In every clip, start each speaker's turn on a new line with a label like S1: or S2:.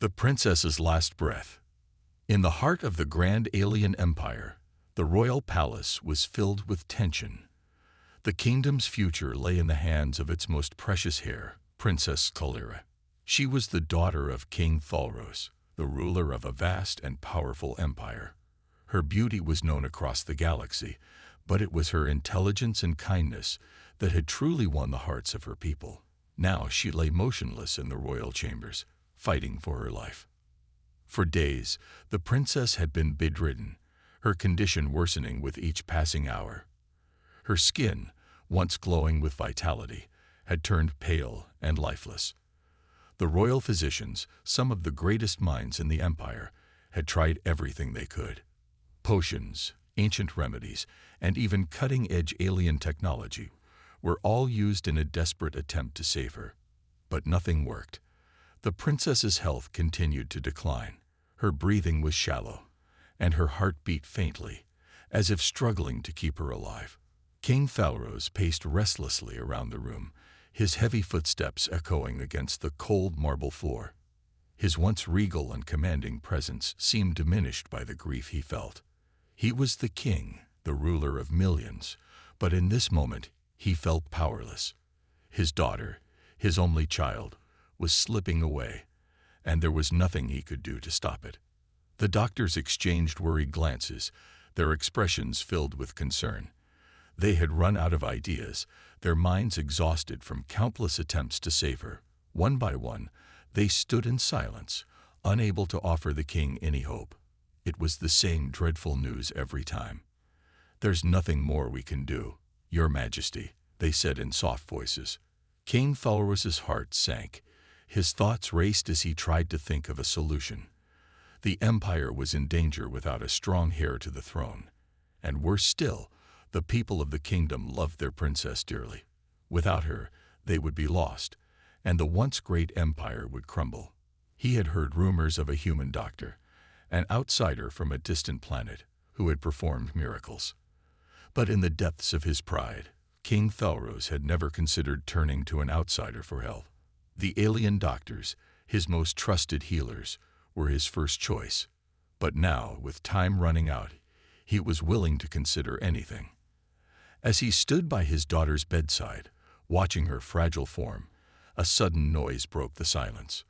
S1: The princess's last breath. In the heart of the grand alien empire, the royal palace was filled with tension. The kingdom's future lay in the hands of its most precious heir, Princess Kalira. She was the daughter of King Thalros, the ruler of a vast and powerful empire. Her beauty was known across the galaxy, but it was her intelligence and kindness that had truly won the hearts of her people. Now she lay motionless in the royal chambers, fighting for her life. For days, the princess had been bedridden, her condition worsening with each passing hour. Her skin, once glowing with vitality, had turned pale and lifeless. The royal physicians, some of the greatest minds in the empire, had tried everything they could. Potions, ancient remedies, and even cutting-edge alien technology were all used in a desperate attempt to save her. But nothing worked. The princess's health continued to decline. Her breathing was shallow, and her heart beat faintly, as if struggling to keep her alive. King Thalros paced restlessly around the room, his heavy footsteps echoing against the cold marble floor. His once regal and commanding presence seemed diminished by the grief he felt. He was the king, the ruler of millions, but in this moment he felt powerless. His daughter, his only child, was slipping away, and there was nothing he could do to stop it. The doctors exchanged worried glances, their expressions filled with concern. They had run out of ideas, their minds exhausted from countless attempts to save her. One by one, they stood in silence, unable to offer the king any hope. It was the same dreadful news every time. "There's nothing more we can do, Your Majesty," they said in soft voices. King Thalros's heart sank. His thoughts raced as he tried to think of a solution. The empire was in danger without a strong heir to the throne. And worse still, the people of the kingdom loved their princess dearly. Without her, they would be lost, and the once great empire would crumble. He had heard rumors of a human doctor, an outsider from a distant planet, who had performed miracles. But in the depths of his pride, King Thalros had never considered turning to an outsider for help. The alien doctors, his most trusted healers, were his first choice. But now, with time running out, he was willing to consider anything. As he stood by his daughter's bedside, watching her fragile form, a sudden noise broke the silence.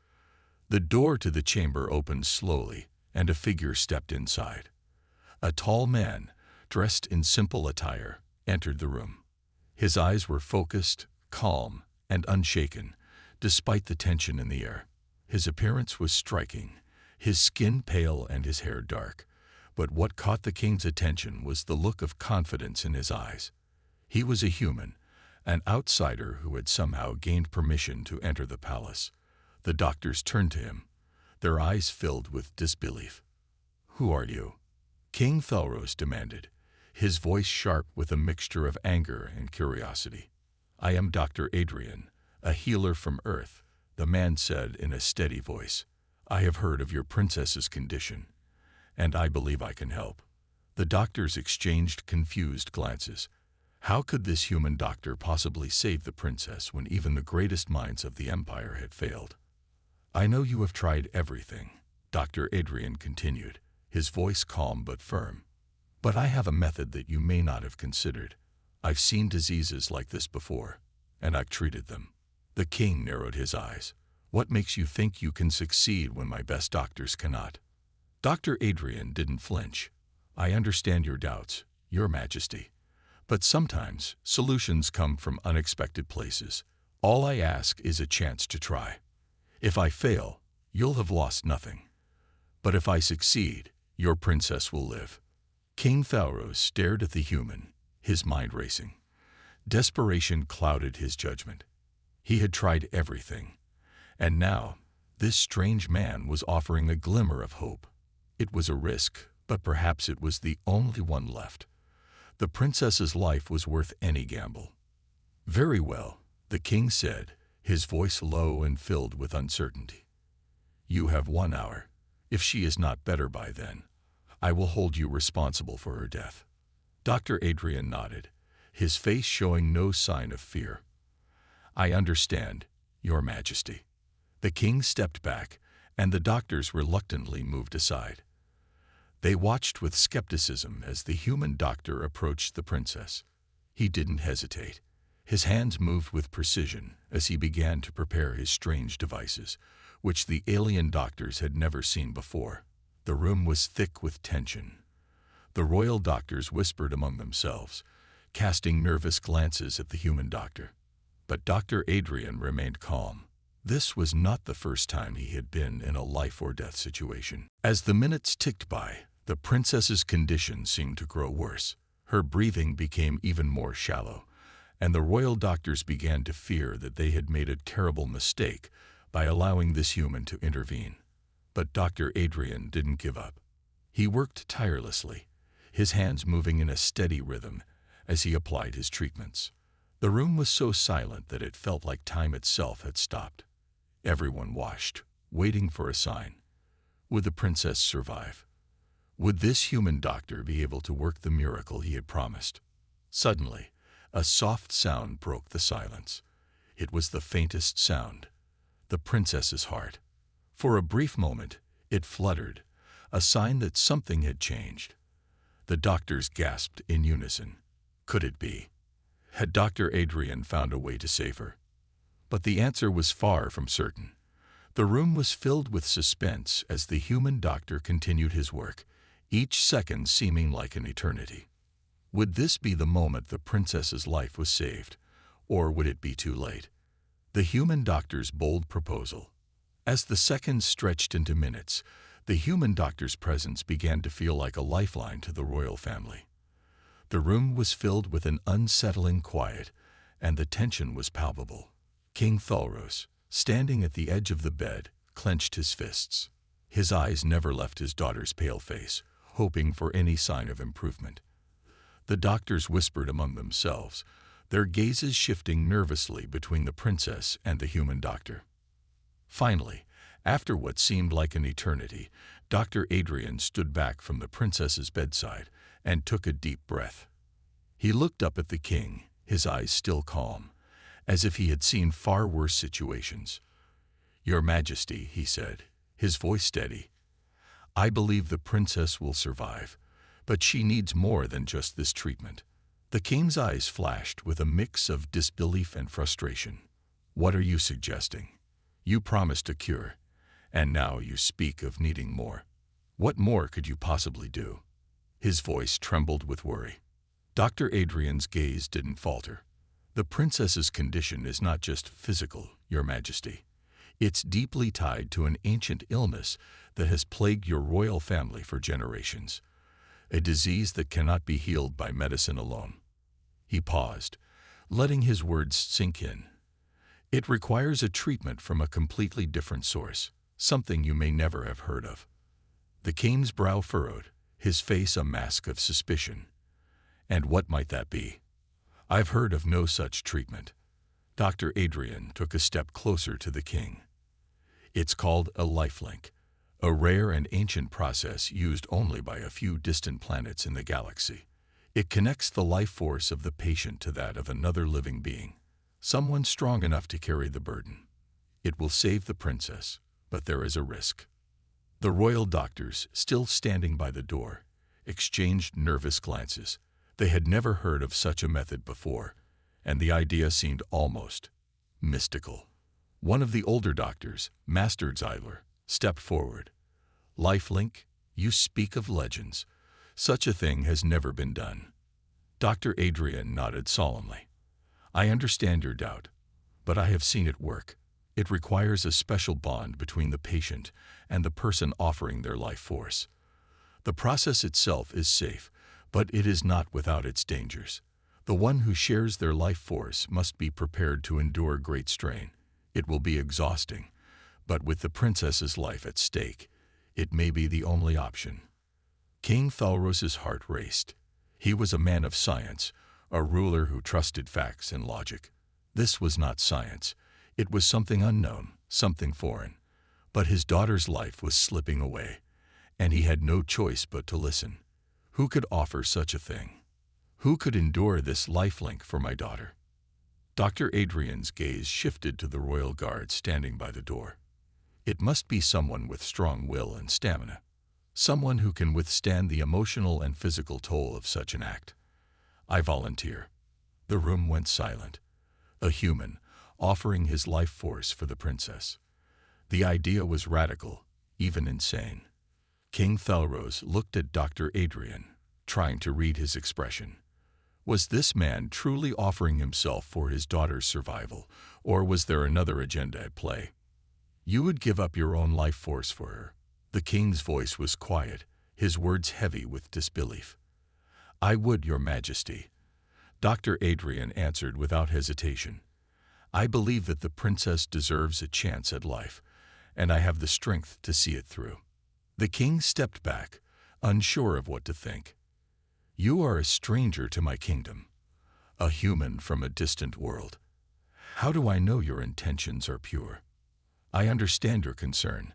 S1: The door to the chamber opened slowly, and a figure stepped inside. A tall man, dressed in simple attire, entered the room. His eyes were focused, calm, and unshaken, despite the tension in the air. His appearance was striking, his skin pale and his hair dark. But what caught the king's attention was the look of confidence in his eyes. He was a human, an outsider who had somehow gained permission to enter the palace. The doctors turned to him, their eyes filled with disbelief. "Who are you?" King Thalros demanded, his voice sharp with a mixture of anger and curiosity. "I am Dr. Adrian, a healer from Earth," the man said in a steady voice. "I have heard of your princess's condition, and I believe I can help." The doctors exchanged confused glances. How could this human doctor possibly save the princess when even the greatest minds of the empire had failed? "I know you have tried everything," Dr. Adrian continued, his voice calm but firm. "But I have a method that you may not have considered. I've seen diseases like this before, and I've treated them." The king narrowed his eyes. "What makes you think you can succeed when my best doctors cannot?" Dr. Adrian didn't flinch. "I understand your doubts, Your Majesty. But sometimes solutions come from unexpected places. All I ask is a chance to try. If I fail, you'll have lost nothing. But if I succeed, your princess will live." King Thalros stared at the human, his mind racing. Desperation clouded his judgment. He had tried everything, and now this strange man was offering a glimmer of hope. It was a risk, but perhaps it was the only one left. The princess's life was worth any gamble. "Very well," the king said, his voice low and filled with uncertainty. "You have 1 hour. If she is not better by then, I will hold you responsible for her death." Dr. Adrian nodded, his face showing no sign of fear. "I understand, Your Majesty." The king stepped back, and the doctors reluctantly moved aside. They watched with skepticism as the human doctor approached the princess. He didn't hesitate. His hands moved with precision as he began to prepare his strange devices, which the alien doctors had never seen before. The room was thick with tension. The royal doctors whispered among themselves, casting nervous glances at the human doctor. But Dr. Adrian remained calm. This was not the first time he had been in a life-or-death situation. As the minutes ticked by, the princess's condition seemed to grow worse. Her breathing became even more shallow, and the royal doctors began to fear that they had made a terrible mistake by allowing this human to intervene. But Dr. Adrian didn't give up. He worked tirelessly, his hands moving in a steady rhythm as he applied his treatments. The room was so silent that it felt like time itself had stopped. Everyone watched, waiting for a sign. Would the princess survive? Would this human doctor be able to work the miracle he had promised? Suddenly, a soft sound broke the silence. It was the faintest sound, the princess's heart. For a brief moment, it fluttered, a sign that something had changed. The doctors gasped in unison. Could it be? Had Dr. Adrian found a way to save her? But the answer was far from certain. The room was filled with suspense as the human doctor continued his work, each second seeming like an eternity. Would this be the moment the princess's life was saved, or would it be too late? The human doctor's bold proposal. As the seconds stretched into minutes, the human doctor's presence began to feel like a lifeline to the royal family. The room was filled with an unsettling quiet, and the tension was palpable. King Thalros, standing at the edge of the bed, clenched his fists. His eyes never left his daughter's pale face, hoping for any sign of improvement. The doctors whispered among themselves, their gazes shifting nervously between the princess and the human doctor. Finally, after what seemed like an eternity, Dr. Adrian stood back from the princess's bedside and took a deep breath. He looked up at the king, his eyes still calm, as if he had seen far worse situations. "Your Majesty," he said, his voice steady, "I believe the princess will survive, but she needs more than just this treatment." The king's eyes flashed with a mix of disbelief and frustration. "What are you suggesting? You promised a cure, and now you speak of needing more. What more could you possibly do?" His voice trembled with worry. Dr. Adrian's gaze didn't falter. "The princess's condition is not just physical, Your Majesty. It's deeply tied to an ancient illness that has plagued your royal family for generations, a disease that cannot be healed by medicine alone." He paused, letting his words sink in. "It requires a treatment from a completely different source, something you may never have heard of." The king's brow furrowed, his face a mask of suspicion. "And what might that be?" "I've heard of no such treatment." Dr. Adrian took a step closer to the king. "It's called a lifelink, a rare and ancient process used only by a few distant planets in the galaxy. It connects the life force of the patient to that of another living being, someone strong enough to carry the burden. It will save the princess, but there is a risk." The royal doctors, still standing by the door, exchanged nervous glances. They had never heard of such a method before, and the idea seemed almost mystical. One of the older doctors, Master Zyler, stepped forward. "Lifelink, you speak of legends. Such a thing has never been done." Dr. Adrian nodded solemnly. "I understand your doubt, but I have seen it work. It requires a special bond between the patient and the person offering their life force. The process itself is safe, but it is not without its dangers. The one who shares their life force must be prepared to endure great strain. It will be exhausting, but with the princess's life at stake, it may be the only option." King Thalros's heart raced. He was a man of science, a ruler who trusted facts and logic. This was not science. It was something unknown, something foreign. But his daughter's life was slipping away, and he had no choice but to listen. Who could offer such a thing? Who could endure this lifelink for my daughter? Dr. Adrian's gaze shifted to the royal guard standing by the door. It must be someone with strong will and stamina. Someone who can withstand the emotional and physical toll of such an act. I volunteer. The room went silent. A human, offering his life force for the princess. The idea was radical, even insane. King Thalros looked at Dr. Adrian, trying to read his expression. Was this man truly offering himself for his daughter's survival, or was there another agenda at play? You would give up your own life force for her. The king's voice was quiet, his words heavy with disbelief. I would, Your Majesty. Dr. Adrian answered without hesitation. I believe that the princess deserves a chance at life, and I have the strength to see it through. The king stepped back, unsure of what to think. You are a stranger to my kingdom, a human from a distant world. How do I know your intentions are pure? I understand your concern,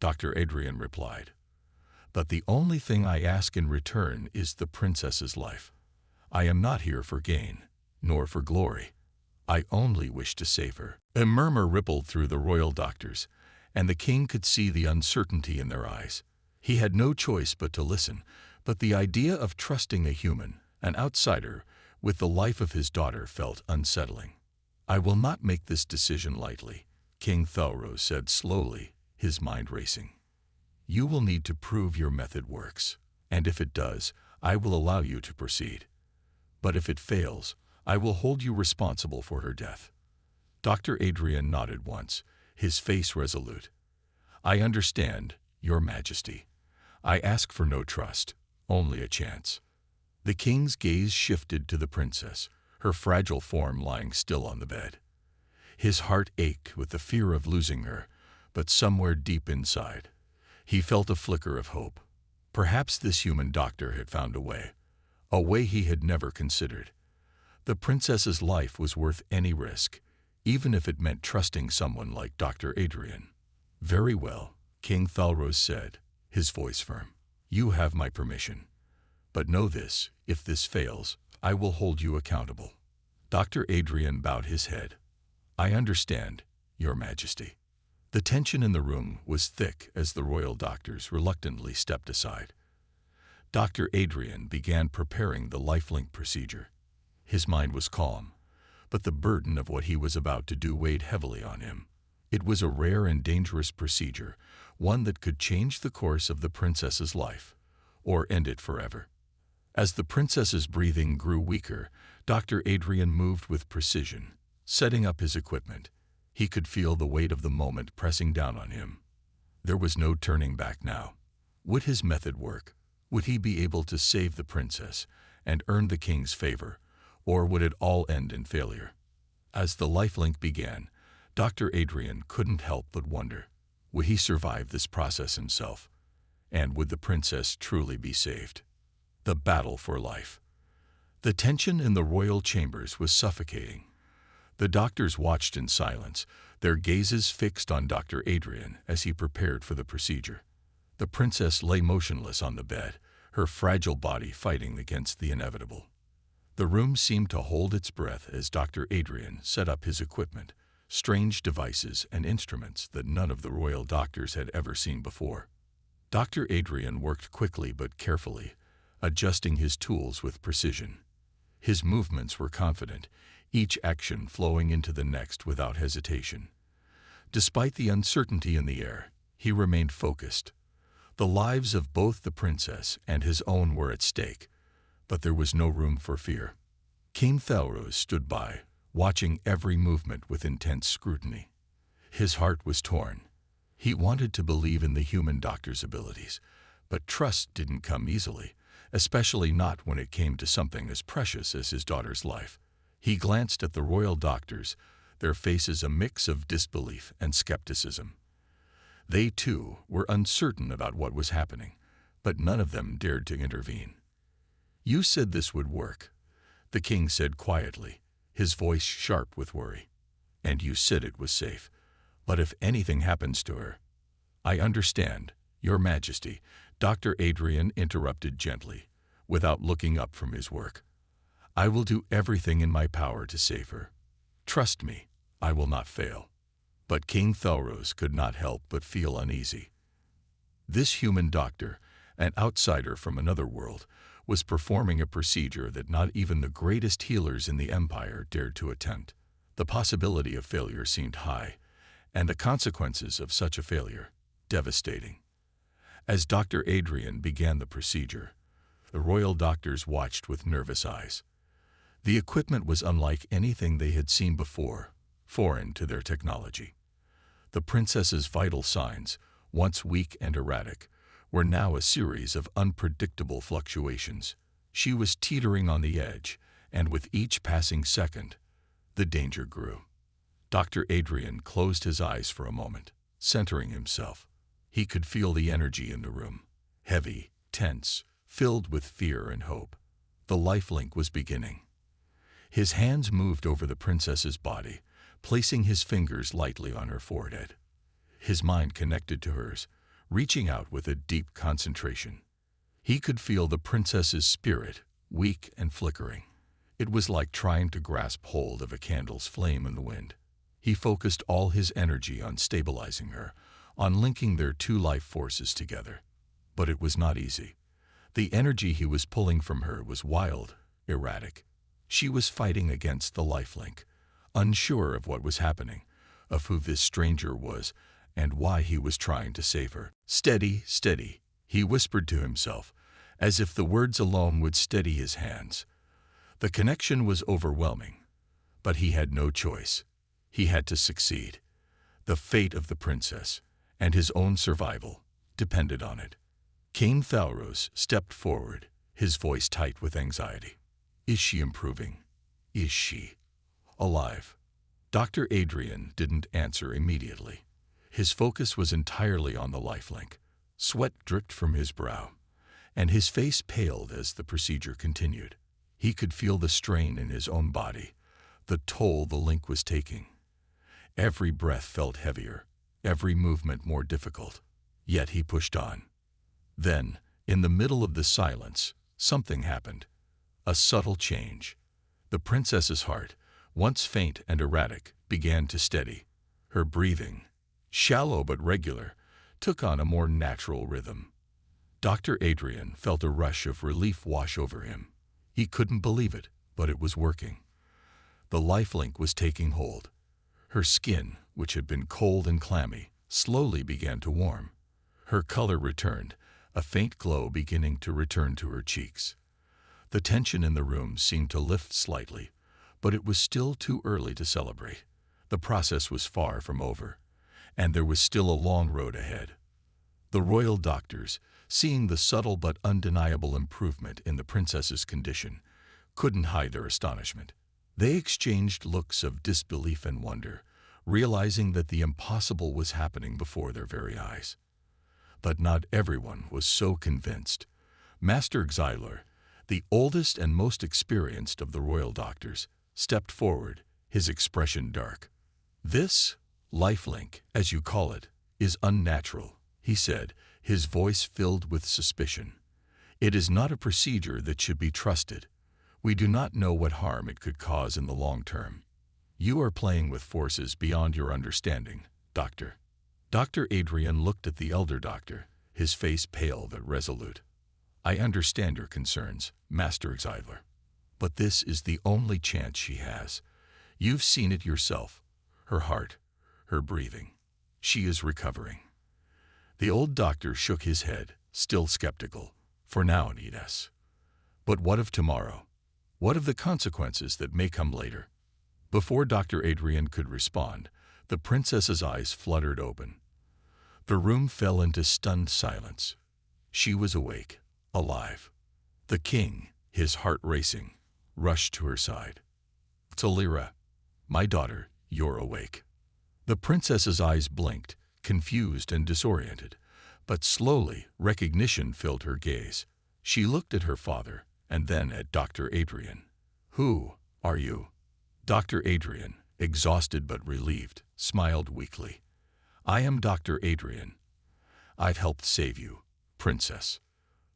S1: Dr. Adrian replied. But the only thing I ask in return is the princess's life. I am not here for gain, nor for glory. I only wish to save her. A murmur rippled through the royal doctors, and the king could see the uncertainty in their eyes. He had no choice but to listen, but the idea of trusting a human, an outsider, with the life of his daughter felt unsettling. I will not make this decision lightly, King Thalros said slowly, his mind racing. You will need to prove your method works, and if it does, I will allow you to proceed. But if it fails, I will hold you responsible for her death. Dr. Adrian nodded once, his face resolute. I understand, Your Majesty. I ask for no trust, only a chance. The king's gaze shifted to the princess, her fragile form lying still on the bed. His heart ached with the fear of losing her, but somewhere deep inside, he felt a flicker of hope. Perhaps this human doctor had found a way he had never considered. The princess's life was worth any risk, even if it meant trusting someone like Dr. Adrian. Very well, King Thalros said, his voice firm. You have my permission. But know this, if this fails, I will hold you accountable. Dr. Adrian bowed his head. I understand, Your Majesty. The tension in the room was thick as the royal doctors reluctantly stepped aside. Dr. Adrian began preparing the lifelink procedure. His mind was calm, but the burden of what he was about to do weighed heavily on him. It was a rare and dangerous procedure, one that could change the course of the princess's life, or end it forever. As the princess's breathing grew weaker, Dr. Adrian moved with precision, setting up his equipment. He could feel the weight of the moment pressing down on him. There was no turning back now. Would his method work? Would he be able to save the princess and earn the king's favor, or would it all end in failure? As the lifelink began, Dr. Adrian couldn't help but wonder, would he survive this process himself? And would the princess truly be saved? The battle for life. The tension in the royal chambers was suffocating. The doctors watched in silence, their gazes fixed on Dr. Adrian as he prepared for the procedure. The princess lay motionless on the bed, her fragile body fighting against the inevitable. The room seemed to hold its breath as Dr. Adrian set up his equipment, strange devices and instruments that none of the royal doctors had ever seen before. Dr. Adrian worked quickly but carefully, adjusting his tools with precision. His movements were confident, each action flowing into the next without hesitation. Despite the uncertainty in the air, he remained focused. The lives of both the princess and his own were at stake, but there was no room for fear. King Thalros stood by, watching every movement with intense scrutiny. His heart was torn. He wanted to believe in the human doctor's abilities, but trust didn't come easily, especially not when it came to something as precious as his daughter's life. He glanced at the royal doctors, their faces a mix of disbelief and skepticism. They, too, were uncertain about what was happening, but none of them dared to intervene. You said this would work, the king said quietly, his voice sharp with worry. And you said it was safe. But if anything happens to her... I understand, Your Majesty, Dr. Adrian interrupted gently, without looking up from his work. I will do everything in my power to save her. Trust me, I will not fail. But King Thalros could not help but feel uneasy. This human doctor, an outsider from another world, was performing a procedure that not even the greatest healers in the Empire dared to attempt. The possibility of failure seemed high, and the consequences of such a failure devastating. As Dr. Adrian began the procedure, the royal doctors watched with nervous eyes. The equipment was unlike anything they had seen before, foreign to their technology. The princess's vital signs, once weak and erratic, were now a series of unpredictable fluctuations. She was teetering on the edge, and with each passing second, the danger grew. Dr. Adrian closed his eyes for a moment, centering himself. He could feel the energy in the room, heavy, tense, filled with fear and hope. The lifelink was beginning. His hands moved over the princess's body, placing his fingers lightly on her forehead. His mind connected to hers, reaching out with a deep concentration. He could feel the princess's spirit, weak and flickering. It was like trying to grasp hold of a candle's flame in the wind. He focused all his energy on stabilizing her, on linking their two life forces together. But it was not easy. The energy he was pulling from her was wild, erratic. She was fighting against the lifelink, unsure of what was happening, of who this stranger was, and why he was trying to save her. "Steady, steady," he whispered to himself, as if the words alone would steady his hands. The connection was overwhelming, but he had no choice. He had to succeed. The fate of the princess, and his own survival, depended on it. King Thalros stepped forward, his voice tight with anxiety. "Is she improving? Is she alive?" Dr. Adrian didn't answer immediately. His focus was entirely on the lifelink. Sweat dripped from his brow, and his face paled as the procedure continued. He could feel the strain in his own body, the toll the link was taking. Every breath felt heavier, every movement more difficult. Yet he pushed on. Then, in the middle of the silence, something happened. A subtle change. The princess's heart, once faint and erratic, began to steady. Her breathing, shallow but regular, took on a more natural rhythm. Dr. Adrian felt a rush of relief wash over him. He couldn't believe it, but it was working. The lifelink was taking hold. Her skin, which had been cold and clammy, slowly began to warm. Her color returned, a faint glow beginning to return to her cheeks. The tension in the room seemed to lift slightly, but it was still too early to celebrate. The process was far from over, and there was still a long road ahead. The royal doctors, seeing the subtle but undeniable improvement in the princess's condition, couldn't hide their astonishment. They exchanged looks of disbelief and wonder, realizing that the impossible was happening before their very eyes. But not everyone was so convinced. Master Xylor, the oldest and most experienced of the royal doctors, stepped forward, his expression dark. "This lifelink, as you call it, is unnatural," he said, his voice filled with suspicion. "It is not a procedure that should be trusted. We do not know what harm it could cause in the long term. You are playing with forces beyond your understanding, Doctor." Dr. Adrian looked at the elder doctor, his face pale but resolute. "I understand your concerns, Master Xylor, but this is the only chance she has. You've seen it yourself. Her heart, her breathing. She is recovering." The old doctor shook his head, still skeptical. "For now, Nidas. But what of tomorrow? What of the consequences that may come later?" Before Dr. Adrian could respond, the princess's eyes fluttered open. The room fell into stunned silence. She was awake, alive. The king, his heart racing, rushed to her side. "Talira, my daughter, you're awake." The princess's eyes blinked, confused and disoriented, but slowly recognition filled her gaze. She looked at her father and then at Dr. Adrian. "Who are you?" Dr. Adrian, exhausted but relieved, smiled weakly. "I am Dr. Adrian. I've helped save you, princess."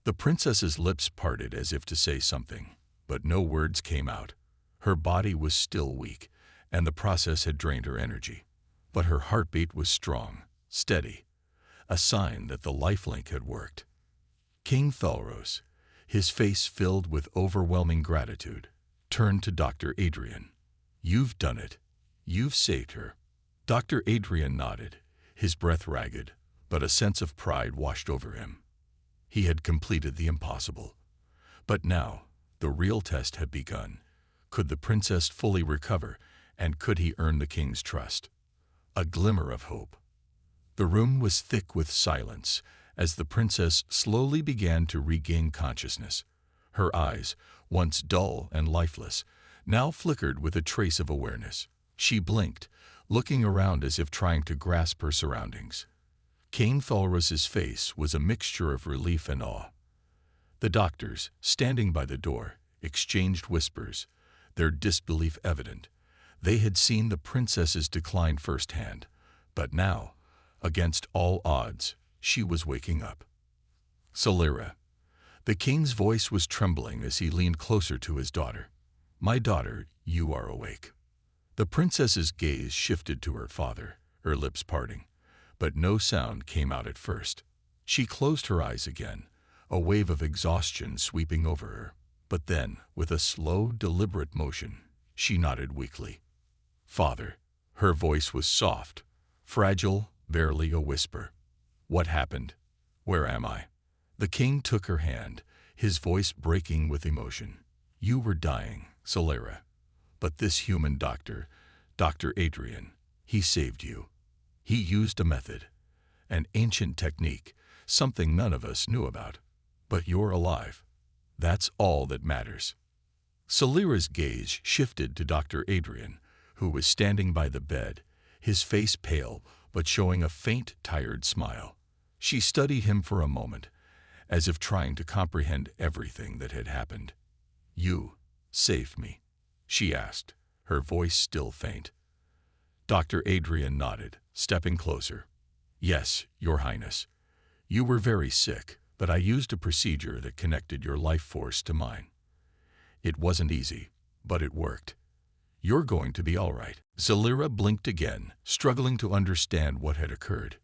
S1: The princess's lips parted as if to say something, but no words came out. Her body was still weak, and the process had drained her energy. but her heartbeat was strong, steady, a sign that the lifelink had worked. King Thalros, his face filled with overwhelming gratitude, turned to Dr. Adrian. "You've done it. You've saved her." Dr. Adrian nodded, his breath ragged, but a sense of pride washed over him. He had completed the impossible. But now, the real test had begun. Could the princess fully recover, and could he earn the king's trust? A glimmer of hope. The room was thick with silence as the princess slowly began to regain consciousness. Her eyes, once dull and lifeless, now flickered with a trace of awareness. She blinked, looking around as if trying to grasp her surroundings. King Thalros's face was a mixture of relief and awe. The doctors, standing by the door, exchanged whispers, their disbelief evident. They had seen the princess's decline firsthand, but now, against all odds, she was waking up. "Solera." The king's voice was trembling as he leaned closer to his daughter. "My daughter, you are awake." The princess's gaze shifted to her father, her lips parting, but no sound came out at first. She closed her eyes again, a wave of exhaustion sweeping over her. But then, with a slow, deliberate motion, she nodded weakly. "Father." Her voice was soft, fragile, barely a whisper. "What happened? Where am I?" The king took her hand, his voice breaking with emotion. "You were dying, Solera. But this human doctor, Dr. Adrian, he saved you. He used a method, an ancient technique, something none of us knew about. But you're alive. That's all that matters." Solera's gaze shifted to Dr. Adrian, who was standing by the bed, his face pale but showing a faint, tired smile. She studied him for a moment, as if trying to comprehend everything that had happened. "You saved me?" she asked, her voice still faint. Dr. Adrian nodded, stepping closer. "Yes, Your Highness. You were very sick, but I used a procedure that connected your life force to mine. It wasn't easy, but it worked. You're going to be all right." Solera blinked again, struggling to understand what had occurred.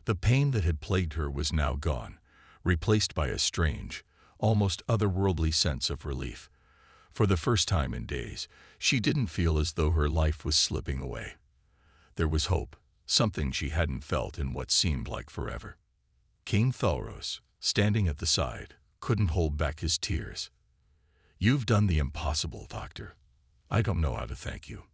S1: The pain that had plagued her was now gone, replaced by a strange, almost otherworldly sense of relief. For the first time in days, she didn't feel as though her life was slipping away. There was hope, something she hadn't felt in what seemed like forever. King Thalros, standing at the side, couldn't hold back his tears. "You've done the impossible, Doctor. I don't know how to thank you."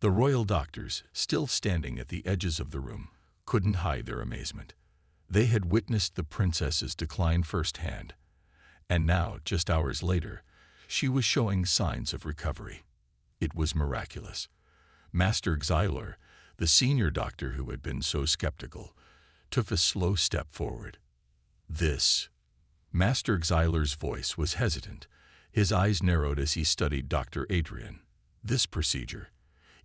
S1: The royal doctors, still standing at the edges of the room, couldn't hide their amazement. They had witnessed the princess's decline firsthand, and now, just hours later, she was showing signs of recovery. It was miraculous. Master Xylor, the senior doctor who had been so skeptical, took a slow step forward. "This." Master Xylor's voice was hesitant. His eyes narrowed as he studied Dr. Adrian. "This procedure,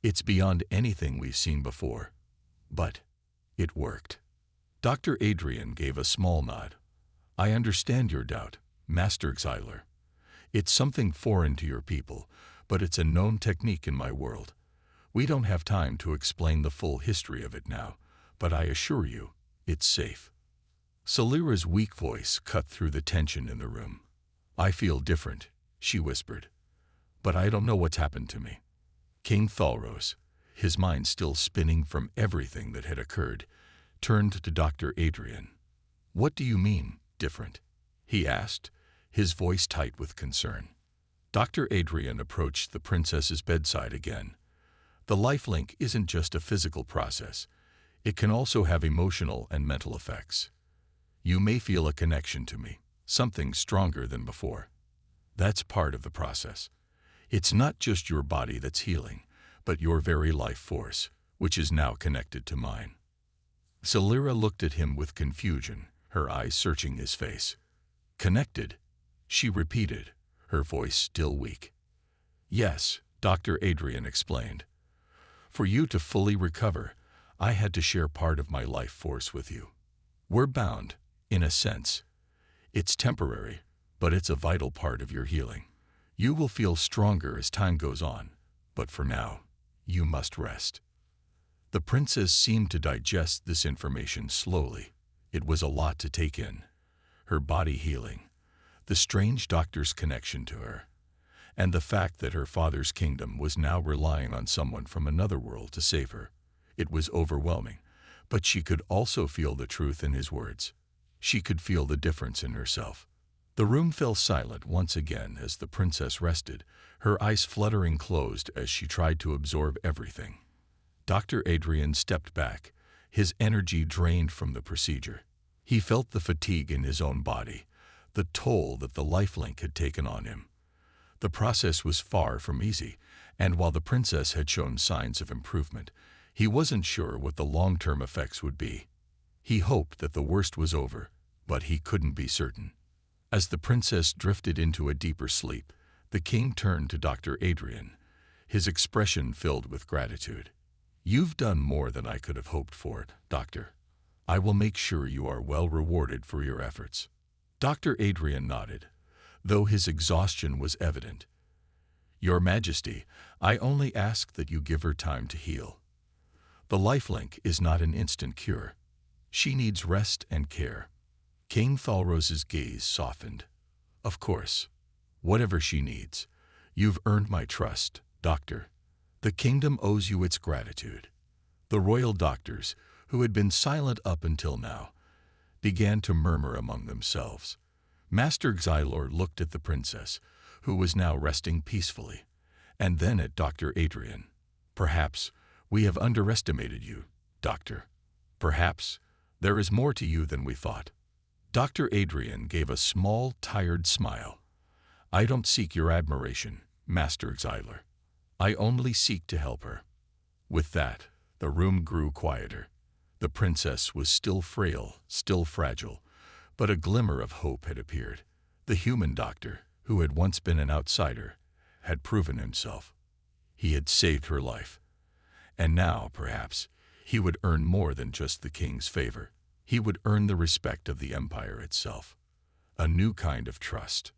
S1: it's beyond anything we've seen before. But it worked." Dr. Adrian gave a small nod. "I understand your doubt, Master Xylor. It's something foreign to your people, but it's a known technique in my world. We don't have time to explain the full history of it now, but I assure you, it's safe." Solera's weak voice cut through the tension in the room. "I feel different," she whispered, "but I don't know what's happened to me." King Thalros, his mind still spinning from everything that had occurred, turned to Dr. Adrian. "What do you mean, different?" he asked, his voice tight with concern. Dr. Adrian approached the princess's bedside again. "The lifelink isn't just a physical process. It can also have emotional and mental effects. You may feel a connection to me, something stronger than before. That's part of the process. It's not just your body that's healing, but your very life force, which is now connected to mine." Solera looked at him with confusion, her eyes searching his face. "Connected?" she repeated, her voice still weak. "Yes," Dr. Adrian explained. "For you to fully recover, I had to share part of my life force with you. We're bound, in a sense. It's temporary, but it's a vital part of your healing. You will feel stronger as time goes on, but for now, you must rest." The princess seemed to digest this information slowly. It was a lot to take in. Her body healing, the strange doctor's connection to her, and the fact that her father's kingdom was now relying on someone from another world to save her. It was overwhelming, but she could also feel the truth in his words. She could feel the difference in herself. The room fell silent once again as the princess rested, her eyes fluttering closed as she tried to absorb everything. Dr. Adrian stepped back, his energy drained from the procedure. He felt the fatigue in his own body, the toll that the lifelink had taken on him. The process was far from easy, and while the princess had shown signs of improvement, he wasn't sure what the long-term effects would be. He hoped that the worst was over, but he couldn't be certain. As the princess drifted into a deeper sleep, the king turned to Dr. Adrian, his expression filled with gratitude. "You've done more than I could have hoped for, Doctor. I will make sure you are well rewarded for your efforts." Dr. Adrian nodded, though his exhaustion was evident. "Your Majesty, I only ask that you give her time to heal. The lifelink is not an instant cure. She needs rest and care." King Thalrose's gaze softened. "Of course. Whatever she needs. You've earned my trust, Doctor. The kingdom owes you its gratitude." The royal doctors, who had been silent up until now, began to murmur among themselves. Master Xylor looked at the princess, who was now resting peacefully, and then at Dr. Adrian. "Perhaps we have underestimated you, Doctor. Perhaps there is more to you than we thought." Dr. Adrian gave a small, tired smile. "I don't seek your admiration, Master Xylor. I only seek to help her." With that, the room grew quieter. The princess was still frail, still fragile, but a glimmer of hope had appeared. The human doctor, who had once been an outsider, had proven himself. He had saved her life. And now, perhaps, he would earn more than just the king's favor. He would earn the respect of the empire itself. A new kind of trust.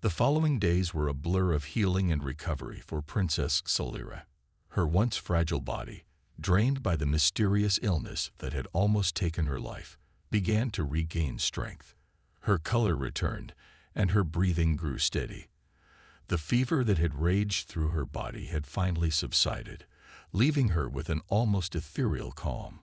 S1: The following days were a blur of healing and recovery for Princess Xylira. Her once fragile body, drained by the mysterious illness that had almost taken her life, began to regain strength. Her color returned, and her breathing grew steady. The fever that had raged through her body had finally subsided, leaving her with an almost ethereal calm.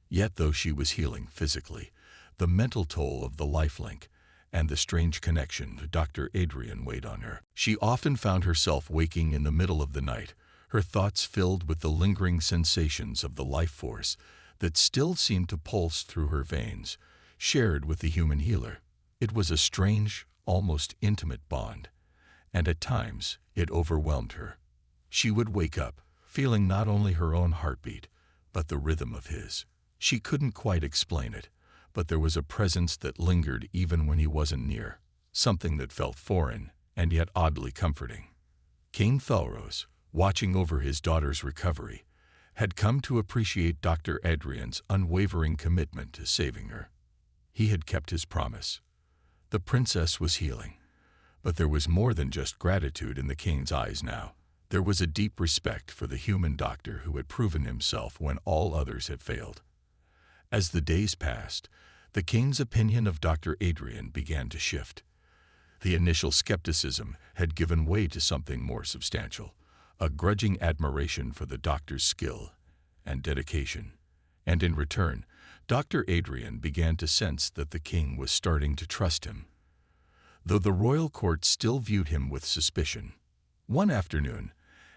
S1: Yet though she was healing physically, the mental toll of the lifelink and the strange connection to Dr. Adrian weighed on her. She often found herself waking in the middle of the night, her thoughts filled with the lingering sensations of the life force that still seemed to pulse through her veins, shared with the human healer. It was a strange, almost intimate bond, and at times it overwhelmed her. She would wake up, feeling not only her own heartbeat, but the rhythm of his. She couldn't quite explain it, but there was a presence that lingered even when he wasn't near, something that felt foreign and yet oddly comforting. King Thalrose, watching over his daughter's recovery, had come to appreciate Dr. Adrian's unwavering commitment to saving her. He had kept his promise. The princess was healing, but there was more than just gratitude in the king's eyes now. There was a deep respect for the human doctor who had proven himself when all others had failed. As the days passed, the king's opinion of Dr. Adrian began to shift. The initial skepticism had given way to something more substantial, a grudging admiration for the doctor's skill and dedication. And in return, Dr. Adrian began to sense that the king was starting to trust him, though the royal court still viewed him with suspicion. One afternoon,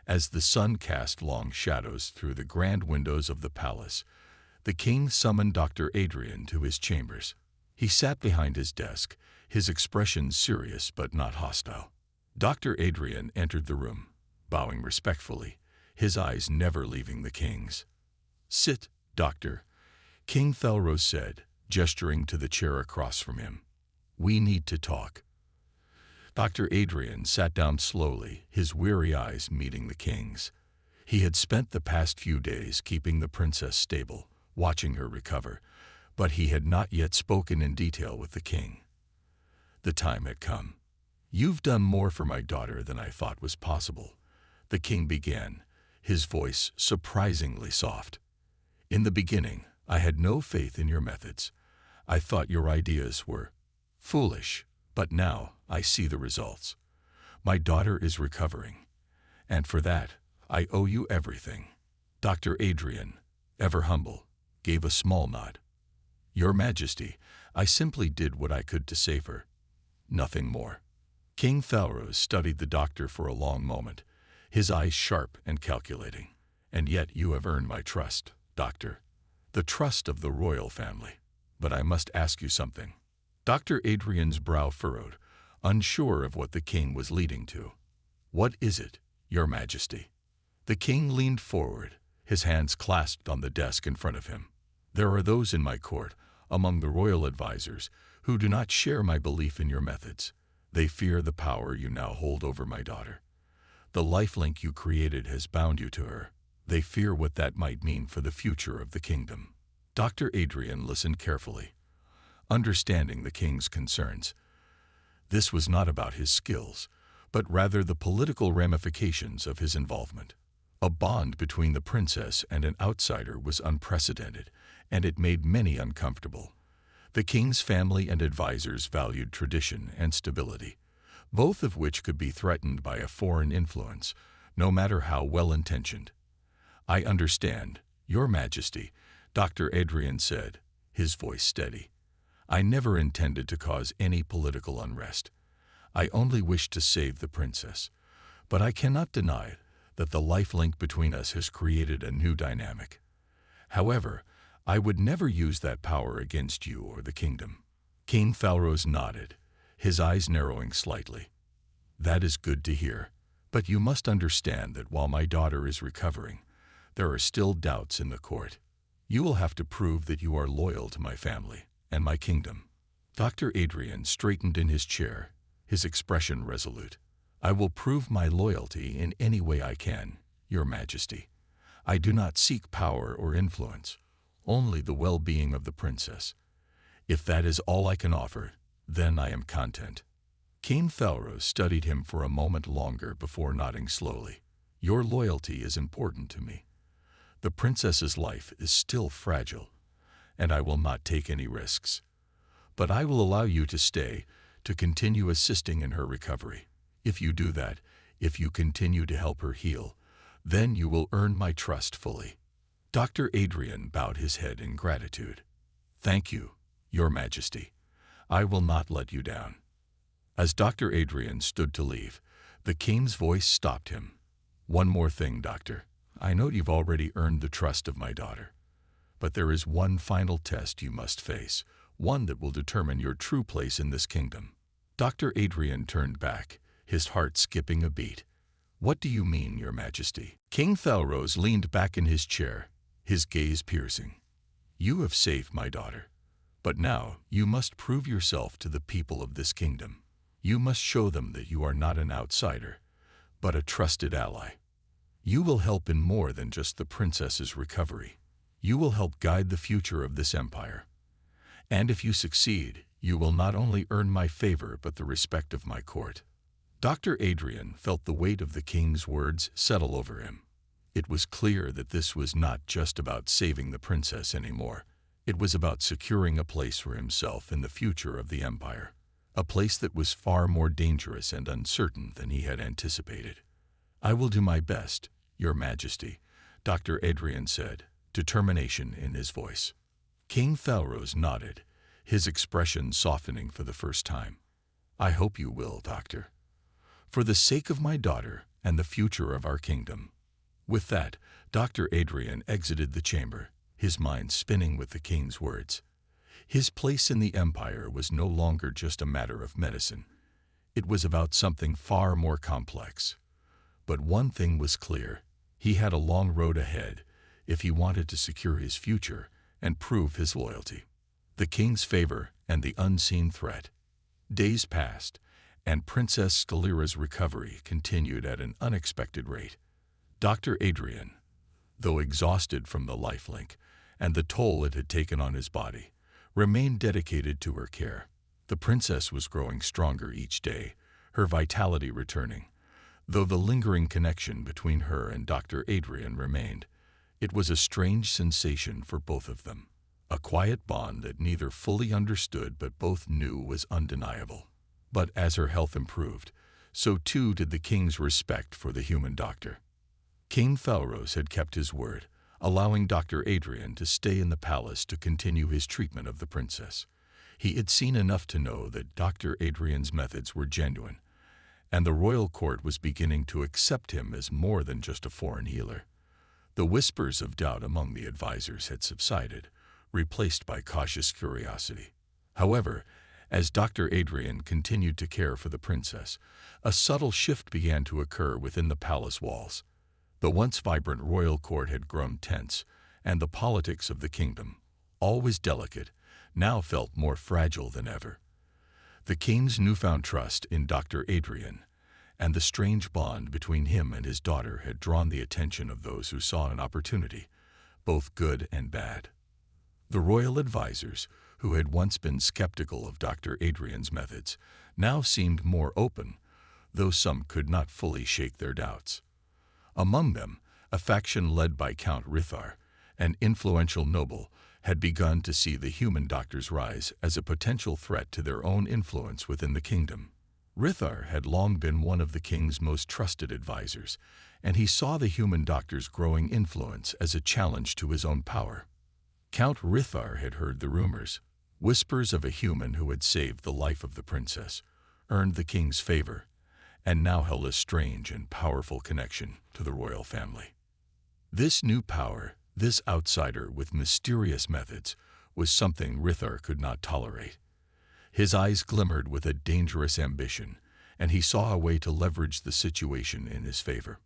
S1: as the sun cast long shadows through the grand windows of the palace, the king summoned Dr. Adrian to his chambers. He sat behind his desk, his expression serious but not hostile. Dr. Adrian entered the room, bowing respectfully, his eyes never leaving the king's. "Sit, Doctor," King Thalrose said, gesturing to the chair across from him. "We need to talk." Dr. Adrian sat down slowly, his weary eyes meeting the king's. He had spent the past few days keeping the princess stable, watching her recover, but he had not yet spoken in detail with the king. The time had come. "You've done more for my daughter than I thought was possible," the king began, his voice surprisingly soft. In the beginning, I had no faith in your methods. I thought your ideas were foolish, but now I see the results. My daughter is recovering, and for that, I owe you everything." Dr. Adrian, ever humble, gave a small nod. "Your Majesty, I simply did what I could to save her. Nothing more." King Thalros studied the doctor for a long moment, his eyes sharp and calculating. "And yet you have earned my trust, Doctor. The trust of the royal family. But I must ask you something." Dr. Adrian's brow furrowed, unsure of what the king was leading to. "What is it, Your Majesty?" The king leaned forward, his hands clasped on the desk in front of him. "There are those in my court, among the royal advisors, who do not share my belief in your methods. They fear the power you now hold over my daughter. The lifelink you created has bound you to her. They fear what that might mean for the future of the kingdom." Dr. Adrian listened carefully, understanding the king's concerns. This was not about his skills, but rather the political ramifications of his involvement. A bond between the princess and an outsider was unprecedented, and it made many uncomfortable. The king's family and advisors valued tradition and stability, both of which could be threatened by a foreign influence, no matter how well-intentioned. "I understand, Your Majesty," Dr. Adrian said, his voice steady. "I never intended to cause any political unrest. I only wished to save the princess. But I cannot deny that the lifelink between us has created a new dynamic. However, I would never use that power against you or the kingdom." King Thalros nodded, his eyes narrowing slightly. "That is good to hear, but you must understand that while my daughter is recovering, there are still doubts in the court. You will have to prove that you are loyal to my family and my kingdom." Dr. Adrian straightened in his chair, his expression resolute. "I will prove my loyalty in any way I can, Your Majesty. I do not seek power or influence, only the well-being of the princess. If that is all I can offer, then I am content." King Thalros studied him for a moment longer before nodding slowly. "Your loyalty is important to me. The princess's life is still fragile, and I will not take any risks. But I will allow you to stay, to continue assisting in her recovery. If you do that, if you continue to help her heal, then you will earn my trust fully." Dr. Adrian bowed his head in gratitude. "Thank you, Your Majesty. I will not let you down." As Dr. Adrian stood to leave, the king's voice stopped him. "One more thing, Doctor. I know you've already earned the trust of my daughter, but there is one final test you must face, one that will determine your true place in this kingdom." Dr. Adrian turned back, his heart skipping a beat. "What do you mean, Your Majesty?" King Thalros leaned back in his chair, his gaze piercing. "You have saved my daughter, but now you must prove yourself to the people of this kingdom. You must show them that you are not an outsider, but a trusted ally. You will help in more than just the princess's recovery. You will help guide the future of this empire. And if you succeed, you will not only earn my favor but the respect of my court." Dr. Adrian felt the weight of the king's words settle over him. It was clear that this was not just about saving the princess anymore. It was about securing a place for himself in the future of the empire, a place that was far more dangerous and uncertain than he had anticipated. "I will do my best, Your Majesty," Dr. Adrian said, determination in his voice. King Thalros nodded, his expression softening for the first time. "I hope you will, Doctor. For the sake of my daughter and the future of our kingdom." With that, Dr. Adrian exited the chamber, his mind spinning with the king's words. His place in the empire was no longer just a matter of medicine. It was about something far more complex. But one thing was clear: he had a long road ahead if he wanted to secure his future and prove his loyalty. The king's favor and the unseen threat. Days passed, and Princess Scalira's recovery continued at an unexpected rate. Dr. Adrian, though exhausted from the lifelink and the toll it had taken on his body, remained dedicated to her care. The princess was growing stronger each day, her vitality returning. Though the lingering connection between her and Dr. Adrian remained, It was a strange sensation for both of them, a quiet bond that neither fully understood but both knew was undeniable. But as her health improved, so too did the king's respect for the human doctor. King Thalros had kept his word, allowing Dr. Adrian to stay in the palace to continue his treatment of the princess. He had seen enough to know that Dr. Adrian's methods were genuine, and the royal court was beginning to accept him as more than just a foreign healer. The whispers of doubt among the advisors had subsided, replaced by cautious curiosity. However, as Dr. Adrian continued to care for the princess, a subtle shift began to occur within the palace walls. The once vibrant royal court had grown tense, and the politics of the kingdom, always delicate, now felt more fragile than ever. The king's newfound trust in Dr. Adrian and the strange bond between him and his daughter had drawn the attention of those who saw an opportunity, both good and bad. The royal advisors, who had once been skeptical of Dr. Adrian's methods, now seemed more open, though some could not fully shake their doubts. Among them, a faction led by Count Rithar, an influential noble, had begun to see the human doctor's rise as a potential threat to their own influence within the kingdom. Rithar had long been one of the king's most trusted advisors, and he saw the human doctor's growing influence as a challenge to his own power. Count Rithar had heard the rumors, whispers of a human who had saved the life of the princess, earned the king's favor, and now held a strange and powerful connection to the royal family. This new power, this outsider with mysterious methods, was something Rithar could not tolerate. His eyes glimmered with a dangerous ambition, and he saw a way to leverage the situation in his favor.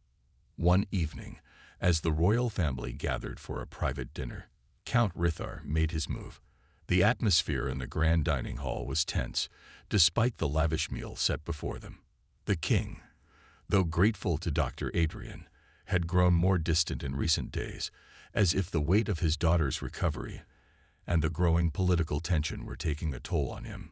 S1: One evening, as the royal family gathered for a private dinner, Count Rithar made his move. The atmosphere in the grand dining hall was tense, despite the lavish meal set before them. The king, though grateful to Dr. Adrian, had grown more distant in recent days, as if the weight of his daughter's recovery and the growing political tension were taking a toll on him.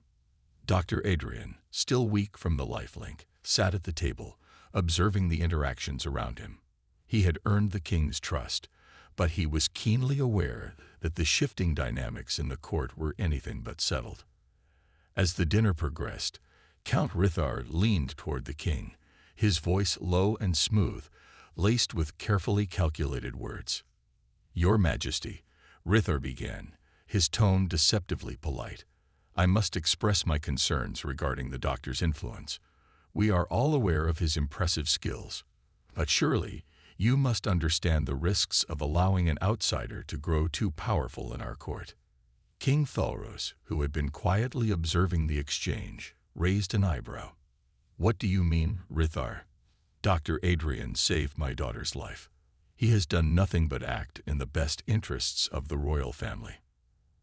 S1: Dr. Adrian, still weak from the lifelink, sat at the table, observing the interactions around him. He had earned the king's trust, but he was keenly aware that the shifting dynamics in the court were anything but settled. As the dinner progressed, Count Rithar leaned toward the king, his voice low and smooth, laced with carefully calculated words. "Your Majesty," Rithar began, his tone deceptively polite, "I must express my concerns regarding the doctor's influence. We are all aware of his impressive skills, but surely you must understand the risks of allowing an outsider to grow too powerful in our court." King Thalros, who had been quietly observing the exchange, raised an eyebrow. "What do you mean, Rithar? Dr. Adrian saved my daughter's life. He has done nothing but act in the best interests of the royal family."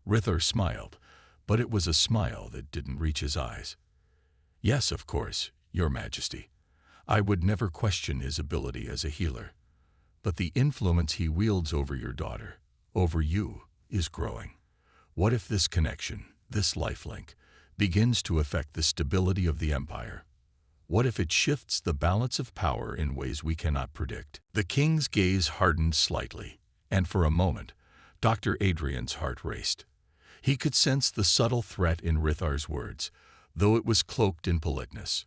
S1: Rithar smiled, but it was a smile that didn't reach his eyes. "Yes, of course, Your Majesty. I would never question his ability as a healer. But the influence he wields over your daughter, over you, is growing. What if this connection, this lifelink, begins to affect the stability of the empire? What if it shifts the balance of power in ways we cannot predict?" The king's gaze hardened slightly, and for a moment, Dr. Adrian's heart raced. He could sense the subtle threat in Rithar's words, though it was cloaked in politeness.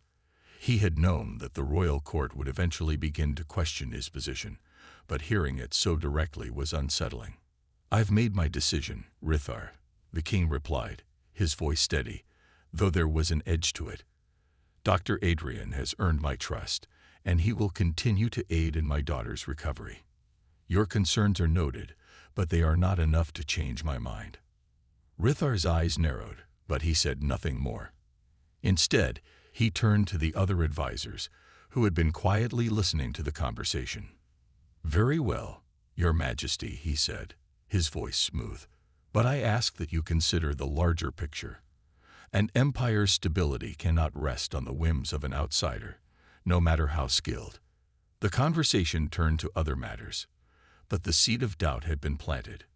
S1: He had known that the royal court would eventually begin to question his position, but hearing it so directly was unsettling. "I've made my decision, Rithar," the king replied, his voice steady, though there was an edge to it. "Dr. Adrian has earned my trust, and he will continue to aid in my daughter's recovery. Your concerns are noted, but they are not enough to change my mind." Rithar's eyes narrowed, but he said nothing more. Instead, he turned to the other advisors, who had been quietly listening to the conversation. "Very well, Your Majesty," he said, his voice smooth, "but I ask that you consider the larger picture. An empire's stability cannot rest on the whims of an outsider, no matter how skilled." The conversation turned to other matters, but the seed of doubt had been planted.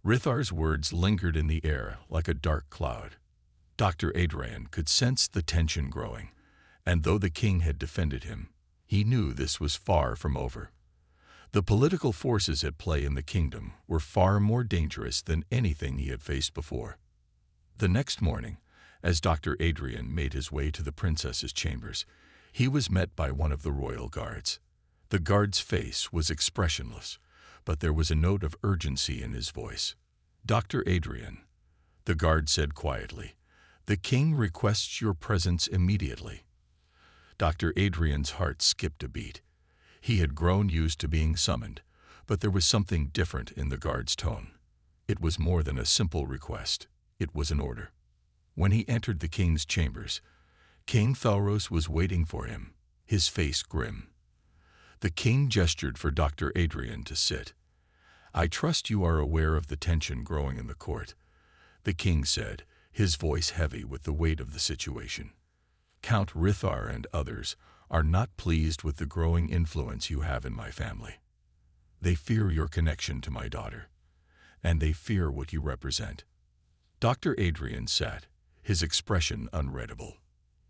S1: Rithar's words lingered in the air like a dark cloud. Dr. Adrian could sense the tension growing, and though the king had defended him, he knew this was far from over. The political forces at play in the kingdom were far more dangerous than anything he had faced before. The next morning, as Dr. Adrian made his way to the princess's chambers, he was met by one of the royal guards. The guard's face was expressionless, but there was a note of urgency in his voice. "Dr. Adrian," the guard said quietly, "the king requests your presence immediately." Dr. Adrian's heart skipped a beat. He had grown used to being summoned, but there was something different in the guard's tone. It was more than a simple request. It was an order. When he entered the king's chambers, King Thalros was waiting for him, his face grim. The king gestured for Dr. Adrian to sit. "I trust you are aware of the tension growing in the court," the king said, his voice heavy with the weight of the situation. "Count Rithar and others are not pleased with the growing influence you have in my family. They fear your connection to my daughter, and they fear what you represent." Dr. Adrian sat, his expression unreadable.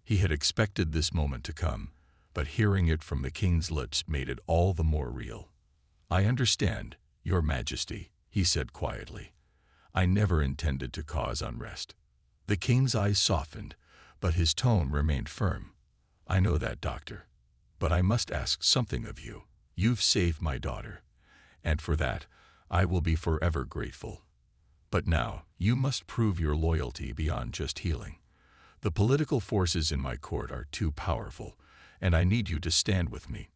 S1: He had expected this moment to come, but hearing it from the king's lips made it all the more real. "I understand, Your Majesty," he said quietly. "I never intended to cause unrest." The king's eyes softened, but his tone remained firm. "I know that, doctor. But I must ask something of you. You've saved my daughter, and for that I will be forever grateful. But now you must prove your loyalty beyond just healing. The political forces in my court are too powerful, and I need you to stand with me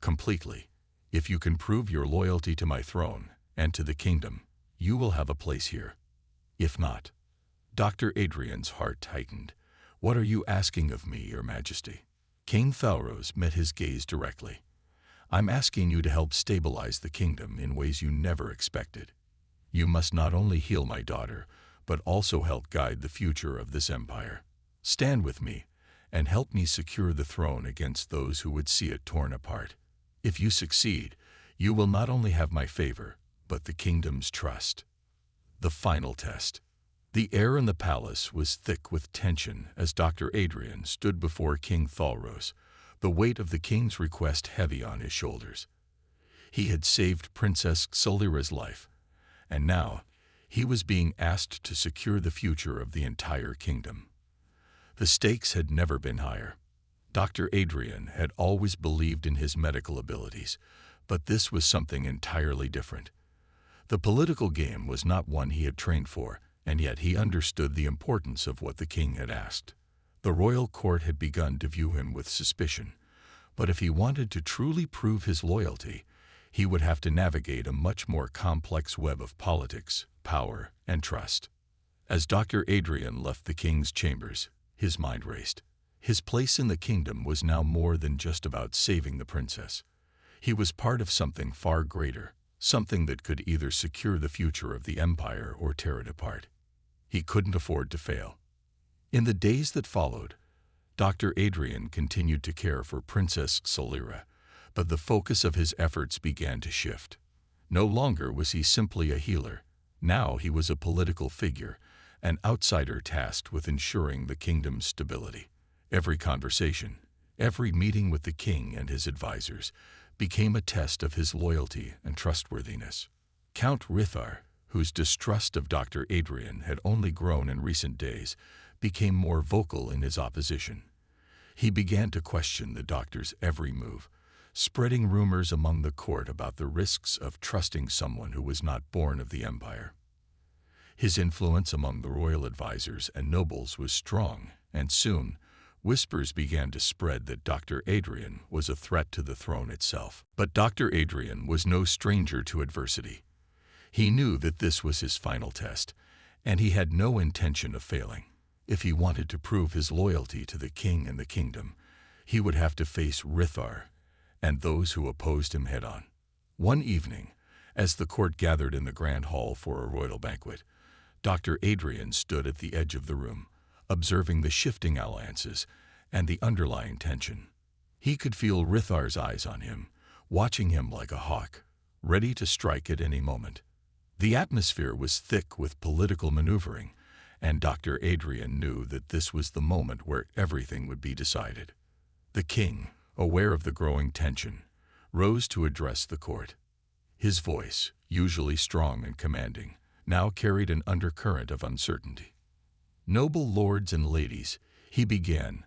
S1: completely. If you can prove your loyalty to my throne and to the kingdom, you will have a place here. If not—" Dr. Adrian's heart tightened. "What are you asking of me, Your Majesty?" King Thalros met his gaze directly. "I'm asking you to help stabilize the kingdom in ways you never expected. You must not only heal my daughter, but also help guide the future of this empire. Stand with me and help me secure the throne against those who would see it torn apart. If you succeed, you will not only have my favor, but the kingdom's trust." The final test. The air in the palace was thick with tension as Dr. Adrian stood before King Thalros, the weight of the king's request heavy on his shoulders. He had saved Princess Solira's life, and now he was being asked to secure the future of the entire kingdom. The stakes had never been higher. Dr. Adrian had always believed in his medical abilities, but this was something entirely different. The political game was not one he had trained for, and yet he understood the importance of what the king had asked. The royal court had begun to view him with suspicion, but if he wanted to truly prove his loyalty, he would have to navigate a much more complex web of politics, power, and trust. As Dr. Adrian left the king's chambers, his mind raced. His place in the kingdom was now more than just about saving the princess. He was part of something far greater, something that could either secure the future of the empire or tear it apart. He couldn't afford to fail. In the days that followed, Dr. Adrian continued to care for Princess Solira, but the focus of his efforts began to shift. No longer was he simply a healer. Now he was a political figure, an outsider tasked with ensuring the kingdom's stability. Every conversation, every meeting with the king and his advisors, became a test of his loyalty and trustworthiness. Count Rithar, whose distrust of Dr. Adrian had only grown in recent days, became more vocal in his opposition. He began to question the doctor's every move, spreading rumors among the court about the risks of trusting someone who was not born of the empire. His influence among the royal advisors and nobles was strong, and soon, whispers began to spread that Dr. Adrian was a threat to the throne itself. But Dr. Adrian was no stranger to adversity. He knew that this was his final test, and he had no intention of failing. If he wanted to prove his loyalty to the king and the kingdom, he would have to face Rithar and those who opposed him head-on. One evening, as the court gathered in the grand hall for a royal banquet, Dr. Adrian stood at the edge of the room, observing the shifting alliances and the underlying tension. He could feel Rithar's eyes on him, watching him like a hawk, ready to strike at any moment. The atmosphere was thick with political maneuvering, and Dr. Adrian knew that this was the moment where everything would be decided. The king, aware of the growing tension, rose to address the court. His voice, usually strong and commanding, now carried an undercurrent of uncertainty. "Noble lords and ladies," he began,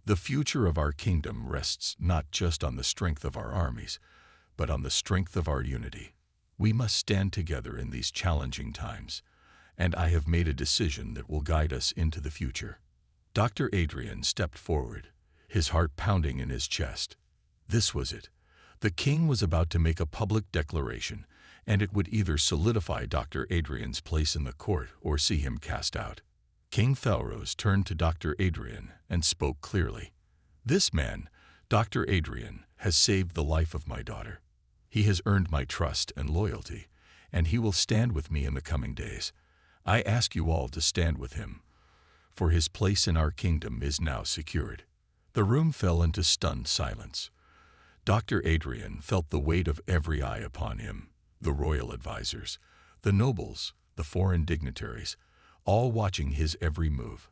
S1: "the future of our kingdom rests not just on the strength of our armies, but on the strength of our unity. We must stand together in these challenging times, and I have made a decision that will guide us into the future." Dr. Adrian stepped forward, his heart pounding in his chest. This was it. The king was about to make a public declaration, and it would either solidify Dr. Adrian's place in the court or see him cast out. King Thalros turned to Dr. Adrian and spoke clearly. "This man, Dr. Adrian, has saved the life of my daughter. He has earned my trust and loyalty, and he will stand with me in the coming days. I ask you all to stand with him, for his place in our kingdom is now secured." The room fell into stunned silence. Dr. Adrian felt the weight of every eye upon him, the royal advisors, the nobles, the foreign dignitaries, all watching his every move.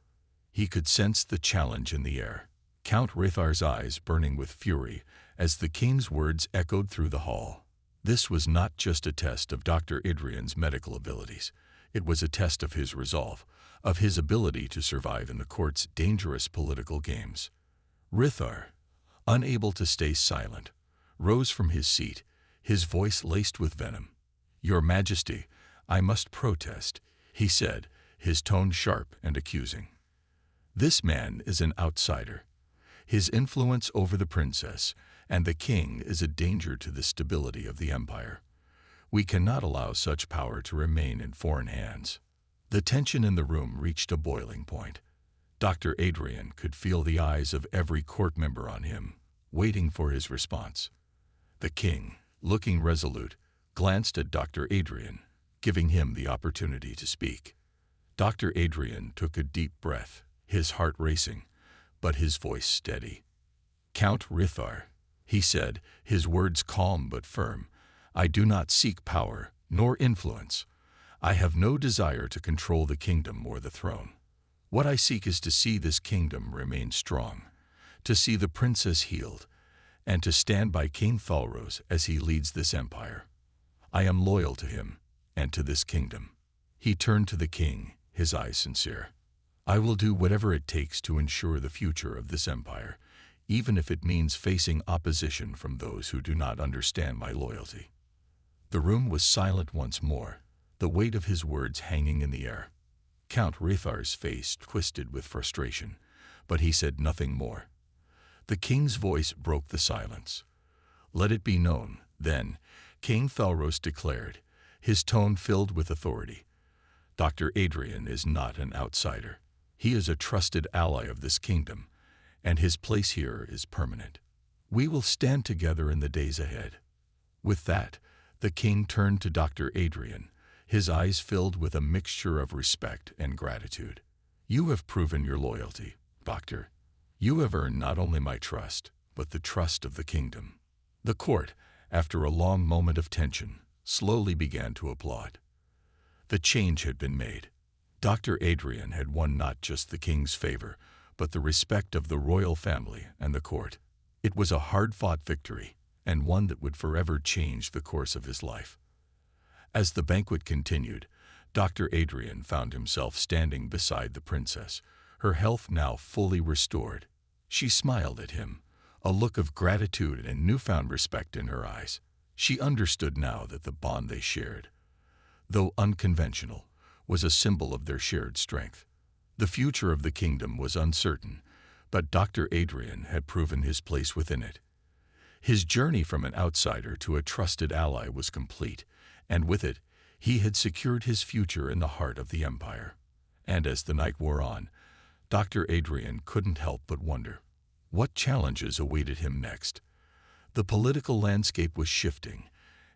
S1: He could sense the challenge in the air, Count Rithar's eyes burning with fury as the king's words echoed through the hall. This was not just a test of Dr. Adrian's medical abilities. It was a test of his resolve, of his ability to survive in the court's dangerous political games. Rithar, unable to stay silent, rose from his seat, his voice laced with venom. "Your Majesty, I must protest," he said, his tone sharp and accusing. "This man is an outsider. His influence over the princess and the king is a danger to the stability of the empire. We cannot allow such power to remain in foreign hands." The tension in the room reached a boiling point. Dr. Adrian could feel the eyes of every court member on him, waiting for his response. The king, looking resolute, glanced at Dr. Adrian, giving him the opportunity to speak. Dr. Adrian took a deep breath, his heart racing, but his voice steady. "Count Rithar," he said, his words calm but firm, "I do not seek power nor influence. I have no desire to control the kingdom or the throne. What I seek is to see this kingdom remain strong, to see the princess healed, and to stand by King Thalros as he leads this empire. I am loyal to him and to this kingdom." He turned to the king, his eyes sincere. "I will do whatever it takes to ensure the future of this empire, even if it means facing opposition from those who do not understand my loyalty." The room was silent once more, the weight of his words hanging in the air. Count Rithar's face twisted with frustration, but he said nothing more. The king's voice broke the silence. "Let it be known, then," King Thalros declared, his tone filled with authority. "Dr. Adrian is not an outsider. He is a trusted ally of this kingdom, and his place here is permanent. We will stand together in the days ahead." With that, the king turned to Dr. Adrian, his eyes filled with a mixture of respect and gratitude. "You have proven your loyalty, Doctor. You have earned not only my trust, but the trust of the kingdom." The court, after a long moment of tension, slowly began to applaud. The change had been made. Dr. Adrian had won not just the king's favor, but the respect of the royal family and the court. It was a hard-fought victory, and one that would forever change the course of his life. As the banquet continued, Dr. Adrian found himself standing beside the princess, her health now fully restored. She smiled at him, a look of gratitude and newfound respect in her eyes. She understood now that the bond they shared, though unconventional, was a symbol of their shared strength. The future of the kingdom was uncertain, but Dr. Adrian had proven his place within it. His journey from an outsider to a trusted ally was complete, and with it, he had secured his future in the heart of the empire. And as the night wore on, Dr. Adrian couldn't help but wonder, what challenges awaited him next? The political landscape was shifting,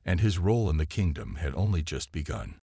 S1: and his role in the kingdom had only just begun.